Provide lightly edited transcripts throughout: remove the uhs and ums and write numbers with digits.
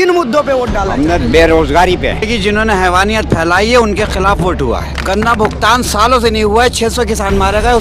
किन मुद्दों पे वोट डाला? हमने बेरोजगारी पे कि जिन्होंने हैवानियत फैलाई है उनके खिलाफ वोट हुआ है। गन्ना भुगतान सालों से नहीं हुआ है, 600 किसान मारे गए,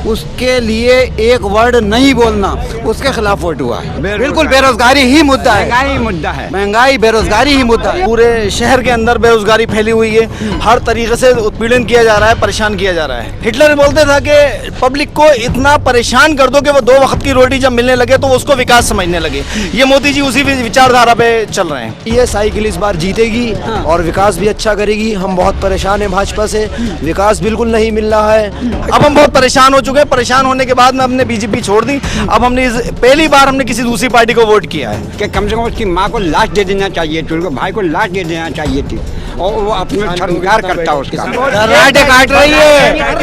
उसके लिए एक वर्ड नहीं बोलना, उसके खिलाफ वोट हुआ है। बिल्कुल बेरोजगारी ही मुद्दा है, महंगाई बेरोजगारी ही मुद्दा है। पूरे शहर के अंदर बेरोजगारी फैली हुई है, हर तरीके से उत्पीड़न किया जा रहा है, परेशान किया जा रहा है। हिटलर बोलते था कि पब्लिक को इतना परेशान कर दो कि वो 2 वक्त की रोटी जब मिलने लगे तो उसको विकास समझने लगे। ये मोदी जी उसी विचारधारा पे चल रहे हैं। ये साइकिल इस बार जीतेगी और विकास भी अच्छा करेगी। हम बहुत परेशान हैं भाजपा से, विकास बिल्कुल नहीं मिल रहा है। अब हम बहुत परेशान हो चुके हैं। परेशान होने के बाद में हमने बीजेपी छोड़ दी। अब हमने पहली बार हमने किसी दूसरी पार्टी को वोट किया है कि कम से कम उसकी माँ को लाश दे देना चाहिए थी, उनके भाई को लाश दे देना चाहिए थी, और वो अपने शर्मगार करता उसका। काट रही है,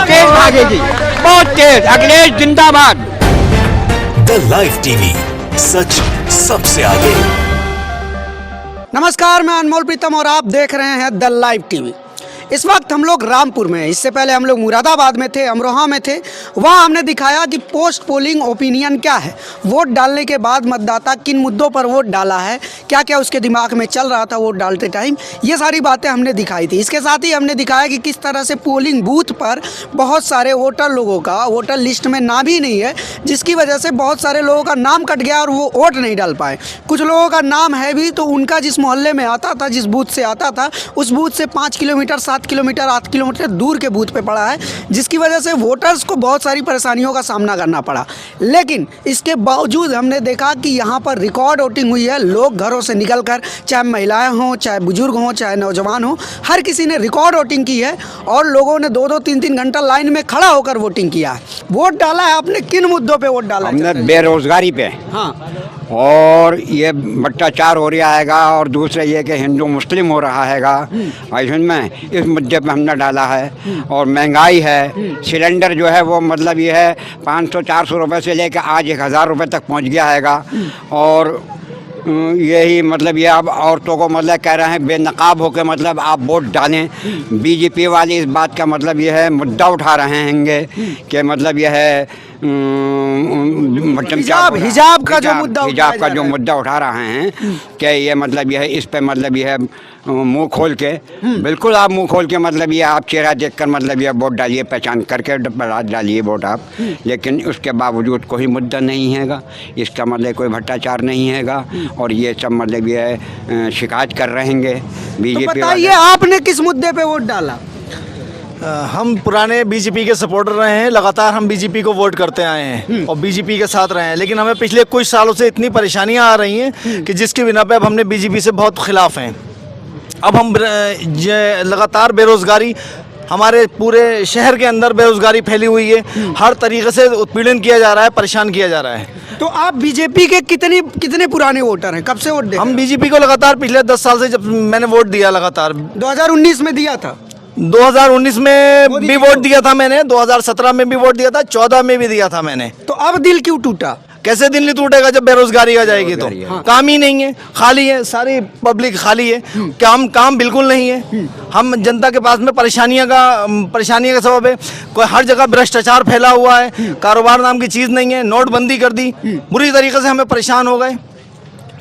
तेज भागेगी, बहुत तेज। अखिलेश जिंदाबाद। द लाइव टीवी, सच सबसे आगे। नमस्कार, मैं अनमोल प्रीतम और आप देख रहे हैं द लाइव टीवी। इस वक्त हम लोग रामपुर में हैं। इससे पहले हम लोग मुरादाबाद में थे, अमरोहा में थे। वहाँ हमने दिखाया कि पोस्ट पोलिंग ओपिनियन क्या है, वोट डालने के बाद मतदाता किन मुद्दों पर वोट डाला है, क्या क्या उसके दिमाग में चल रहा था वोट डालते टाइम, ये सारी बातें हमने दिखाई थी। इसके साथ ही हमने दिखाया कि किस तरह से पोलिंग बूथ पर बहुत सारे वोटर लोगों का वोटर लिस्ट में नाम ही नहीं है, जिसकी वजह से बहुत सारे लोगों का नाम कट गया और वो वोट नहीं डाल पाए। कुछ लोगों का नाम है भी तो उनका जिस मोहल्ले में आता था, जिस बूथ से आता था, उस बूथ से 5 किलोमीटर 7 किलोमीटर 8 किलोमीटर दूर के बूथ पे पड़ा है, जिसकी वजह से वोटर्स को बहुत सारी परेशानियों का सामना करना पड़ा। लेकिन इसके बावजूद हमने देखा कि यहाँ पर रिकॉर्ड वोटिंग हुई है। लोग घरों से निकलकर, चाहे महिलाएं हों, चाहे बुजुर्ग हों, चाहे नौजवान हों, हर किसी ने रिकॉर्ड वोटिंग की है और लोगों ने 2-2 3-3 घंटा लाइन में खड़ा होकर वोटिंग किया है। वोट डाला है आपने, किन मुद्दों पे वोट डाला है? हमने बेरोजगारी पे, हाँ, और ये भ्रष्टाचार हो रहा हैगा, और दूसरा ये कि हिंदू मुस्लिम हो रहा हैगा, में इस मुद्दे पे हमने डाला है। और महंगाई है, सिलेंडर जो है वो मतलब ये है 500-400 रुपये से लेकर आज 1000 रुपये तक पहुंच गया हैगा। और यही मतलब ये अब औरतों को मतलब कह रहे हैं बेनकाब होकर मतलब आप वोट डालें। बीजेपी वाले इस बात का मतलब ये है मुद्दा उठा रहे हैंगे कि मतलब यह है हिजाब का जो मुद्दा उठा रहे हैं कि ये मतलब यह है, इस पे मतलब यह है मुंह खोल के, बिल्कुल आप मुंह खोल के मतलब ये आप चेहरा देखकर मतलब ये वोट डालिए, पहचान करके डालिए वोट आप। लेकिन उसके बावजूद कोई मुद्दा नहीं हैगा, इसका मतलब कोई भ्रष्टाचार नहीं हैगा, और ये सब मतलब ये शिकायत कर रहेंगे बीजेपी। तो बताइए आपने किस मुद्दे पे वोट डाला? हम पुराने बीजेपी के सपोर्टर रहे हैं, लगातार हम बीजेपी को वोट करते आए हैं और बीजेपी के साथ रहे हैं। लेकिन हमें पिछले कुछ सालों से इतनी परेशानियां आ रही हैं कि जिसकी बिना पे अब हमने बीजेपी से बहुत खिलाफ हैं। अब हम लगातार बेरोजगारी, हमारे पूरे शहर के अंदर बेरोजगारी फैली हुई है, हर तरीके से उत्पीड़न किया जा रहा है, परेशान किया जा रहा है। तो आप बीजेपी के कितने पुराने वोटर हैं, कब से वोट दे? हम बीजेपी को लगातार पिछले 10 साल से, जब मैंने वोट दिया लगातार 2019 में दिया था, 2019 में भी वोट दिया था मैंने, 2017 में भी वोट दिया था, 14 में भी दिया था मैंने। तो अब दिल क्यों टूटा? कैसे दिल नहीं टूटेगा जब बेरोजगारी आ जाएगी तो? हाँ। काम ही नहीं है, खाली है, सारी पब्लिक खाली है, काम बिल्कुल नहीं है। हम जनता के पास में परेशानी का सबब है, कोई हर जगह भ्रष्टाचार फैला हुआ है, कारोबार नाम की चीज़ नहीं है, नोटबंदी कर दी, बुरी तरीके से हमें परेशान हो गए,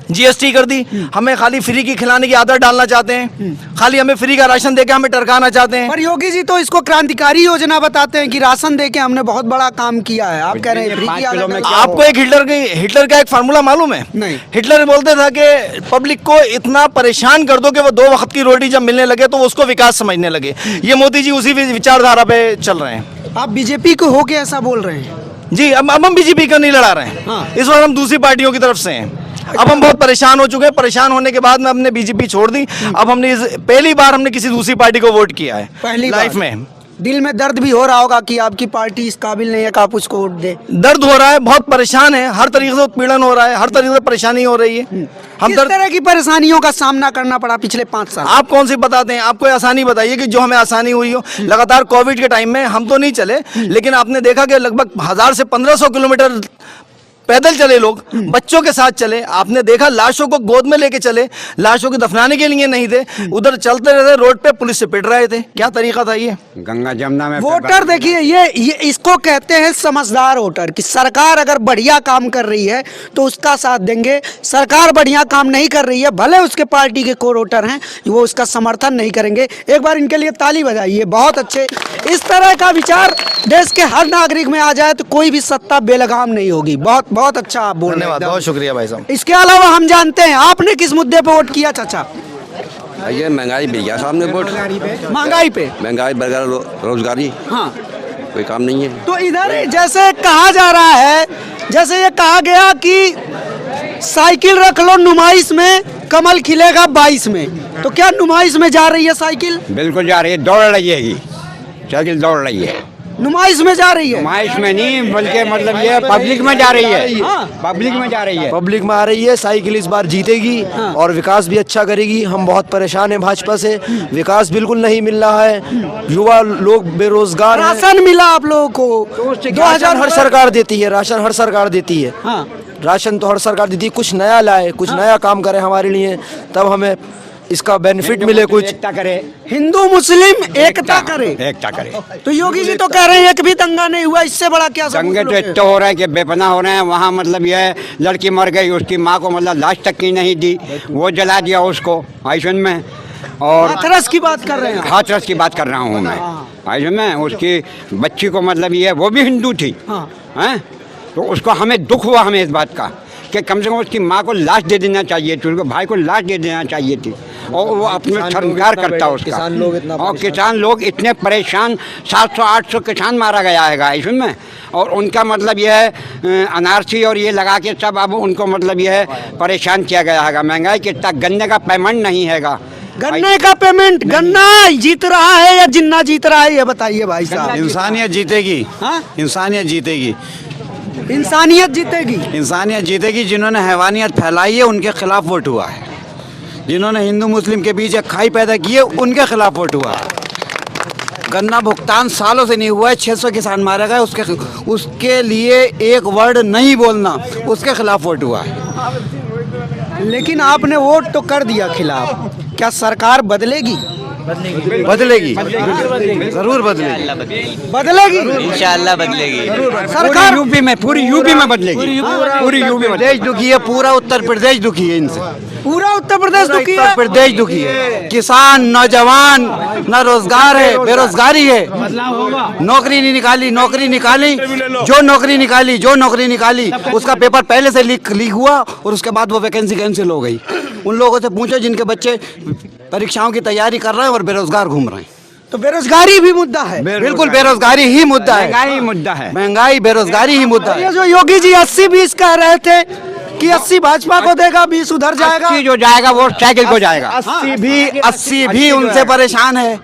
जीएसटी कर दी, हमें खाली फ्री की खिलाने की आदत डालना चाहते हैं, खाली हमें फ्री का राशन देके हमें टरकाना चाहते हैं। पर योगी जी तो इसको क्रांतिकारी योजना बताते हैं कि राशन देके हमने बहुत बड़ा काम किया है, आप कह रहे हैं फ्री की आदत। आपको एक हिटलर का एक फार्मूला मालूम है? नहीं। हिटलर बोलते था कि पब्लिक को इतना परेशान कर दो कि वो 2 वक्त की रोटी जब मिलने लगे तो उसको विकास समझने लगे। ये मोदी जी उसी विचारधारा पे चल रहे हैं। आप बीजेपी को होके ऐसा बोल रहे हैं? जी, अब हम बीजेपी का नहीं लड़ा रहे हैं। हाँ। इस बार हम दूसरी पार्टियों की तरफ से हैं। अब हम बहुत परेशान हो चुके हैं। परेशान होने के बाद में हमने बीजेपी छोड़ दी। अब हमने पहली बार हमने किसी दूसरी पार्टी को वोट किया है पहली लाइफ में। दिल में दर्द भी हो रहा होगा कि आपकी पार्टी इस काबिल नहीं है कि आप उसको वोट दे। दर्द हो रहा है, बहुत परेशान है, हर तरीके से उत्पीड़न हो रहा है, हर तरीके से परेशानी हो रही है। हम किस तरह की परेशानियों का सामना करना पड़ा पिछले 5 साल? आप कौन सी बताते हैं? आप कोई आसानी बताइए कि जो हमें आसानी हुई हो। लगातार कोविड के टाइम में हम तो नहीं चले, लेकिन आपने देखा कि लगभग 1000 से 1500 किलोमीटर पैदल चले लोग, बच्चों के साथ चले। आपने देखा लाशों को गोद में लेके चले, लाशों को दफनाने के लिए नहीं थे, उधर चलते रहते रोड पे पुलिस से पिट रहे थे। क्या तरीका था ये? गंगा जमुना में वोटर देखिए, ये इसको कहते हैं समझदार वोटर, कि सरकार अगर बढ़िया काम कर रही है तो उसका साथ देंगे, सरकार बढ़िया काम नहीं कर रही है भले उसके पार्टी के कोर वोटर हैं वो उसका समर्थन नहीं करेंगे। एक बार इनके लिए ताली बजाइए, बहुत अच्छे। इस तरह का विचार देश के हर नागरिक में आ जाए तो कोई भी सत्ता बेलगाम नहीं होगी। बहुत बहुत अच्छा आप बोल रहे हैं। धन्यवाद, बहुत शुक्रिया भाई साहब। इसके अलावा हम जानते हैं आपने किस मुद्दे पे वोट किया चाचा? ये महंगाई पे गया सामने वोट। महंगाई पे? महंगाई बगैर रोजगारी हाँ, कोई काम नहीं है। तो इधर जैसे कहा जा रहा है, जैसे ये कहा गया कि साइकिल रख लो नुमाइश में, कमल खिलेगा 22 में, तो क्या नुमाइश में जा रही है साइकिल? बिल्कुल जा रही है, दौड़ रही है, साइकिल दौड़ रही है। नुमाइश में जा रही है? नुमाइश में नहीं, बल्कि मतलब ये पब्लिक में जा रही है। पब्लिक में जा रही है, पब्लिक में आ रही है। साइकिल इस बार जीतेगी और विकास भी अच्छा करेगी। हम बहुत परेशान हैं भाजपा से, विकास बिल्कुल नहीं मिल रहा है, युवा लोग बेरोजगार हैं। राशन मिला आप लोगों को? 2000 हर सरकार देती है, राशन हर सरकार देती है। हाँ। राशन तो हर सरकार देती है, कुछ नया लाए, कुछ नया काम करे हमारे लिए, तब हमें इसका बेनिफिट मिले। कुछ एकता करे, हिंदू मुस्लिम एकता करे। एकता करे। तो योगी जी तो कह रहे हैं एक भी दंगा नहीं हुआ, इससे बड़ा क्या सबूत दंगे तो लोगे? इतने हो रहे हैं कि बेपनाह हो रहे हैं। वहाँ मतलब यह लड़की मर गई, उसकी माँ को मतलब लाश तक की नहीं दी, वो जला दिया उसको आइसन में। और हाथरस की बात कर रहे हैं? हाथरस की बात कर रहा हूँ मैं, आइसन में उसकी बच्ची को मतलब ये वो भी हिंदू थी, हैं? तो उसको हमें दुख हुआ, हमें इस बात का कि कम से कम उसकी माँ को लाश दे देना चाहिए थी, उसके भाई को लाश दे देना चाहिए थी, और वो अपने शर्मगार करता उसका। और किसान लोग इतने परेशान, 700-800 किसान मारा गया है इसमें। और उनका मतलब यह है अनारसी और ये लगा के सब अब उनको मतलब यह है परेशान किया गया है। महंगाई कितना, गन्ने का पेमेंट नहीं हैगा। गन्ने का पेमेंट, गन्ना जीत रहा है या जिन्ना जीत रहा है, ये बताइए भाई साहब। इंसानियत जीतेगी, इंसानियत जीतेगी, इंसानियत जीतेगी। इंसानियत जीतेगी। जिन्होंने हैवानियत फैलाई है उनके खिलाफ वोट हुआ है, जिन्होंने हिंदू मुस्लिम के बीच एक खाई पैदा की है उनके खिलाफ वोट हुआ है। गन्ना भुगतान सालों से नहीं हुआ है, 600 किसान मारे गए, उसके लिए एक वर्ड नहीं बोलना, उसके खिलाफ वोट हुआ है। लेकिन आपने वोट तो कर दिया खिलाफ, क्या सरकार बदलेगी? बदलेगी, जरूर बदलेगी, बदलेगी इंशाअल्लाह बदलेगी। सरकार यूपी में, पूरी यूपी में बदलेगी, पूरी यूपी में। प्रदेश दुखी है, पूरा उत्तर प्रदेश दुखी है इनसे, पूरा उत्तर प्रदेश दुखी है। उत्तर प्रदेश दुखी है। किसान, नौजवान, न रोजगार है, बेरोजगारी है, नौकरी नहीं निकाली, नौकरी निकाली, जो नौकरी निकाली उसका पेपर पहले से लीक हुआ और उसके बाद वो वैकेंसी कैंसिल हो गई। उन लोगों से पूछो जिनके बच्चे परीक्षाओं की तैयारी कर रहे हैं और बेरोजगार घूम रहे हैं। तो बेरोजगारी भी मुद्दा है? बिल्कुल बेरोजगारी ही मुद्दा है, महंगाई मुद्दा है, महंगाई बेरोजगारी ही मुद्दा है। ये जो योगी जी 80-20 कह रहे थे कि 80 भाजपा को देगा, 20 उधर जाएगा, 80 जो जाएगा वो साइकिल को जाएगा। 80 भी उनसे परेशान है,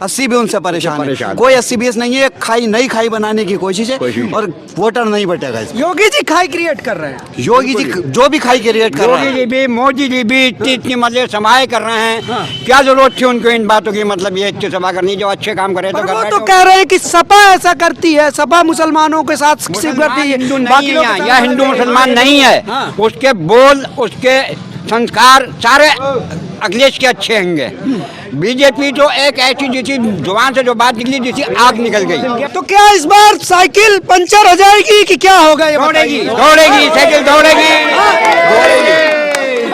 80 भी उनसे परेशान है। कोई 80-20 नहीं है, नई खाई बनाने की कोशिश है और वोटर नहीं बटेगा इसमें। योगी जी खाई क्रिएट कर रहे हैं। योगी जी जो भी खाई क्रिएट कर रहे योगी हैं, जी भी, मोदी जी भी इतनी मतलब सभाएं कर रहे हैं। क्या जरूरत थी उनको इन बातों की, मतलब ये इतनी सभा करनी, जो अच्छे काम करे तो पर कर वो रहे तो हैं। कह रहे हैं कि सपा ऐसा करती है, सपा मुसलमानों के साथ सिर्फ करती है, हिंदू बाकी नहीं लोग है, यह हिंदू मुसलमान नहीं है। उसके बोल, उसके संस्कार सारे अखिलेश के अच्छे होंगे। बीजेपी तो एक ऐसी जिसकी जुबान से जो बात निकली जिसकी आग निकल गई। तो क्या इस बार साइकिल पंचर हो जाएगी कि क्या होगा? ये दौड़ेगी, बताइए। दौड़ेगी, साइकिल दौड़ेगी,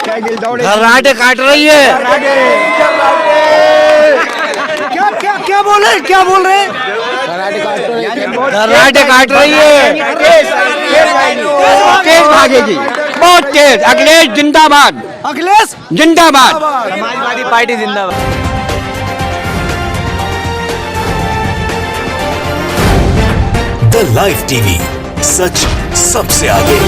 साइकिल दौड़ेगी। घर्राटे काट रही है। क्या क्या क्या बोल रहे, क्या बोल रहे? घर्राटे काट रही है, तेज भागेगी, बहुत तेज। अखिलेश जिंदाबाद, अखिलेश जिंदाबाद। समाजवादी पार्टी जिंदाबाद। द लाइव टीवी, सच सबसे आगे।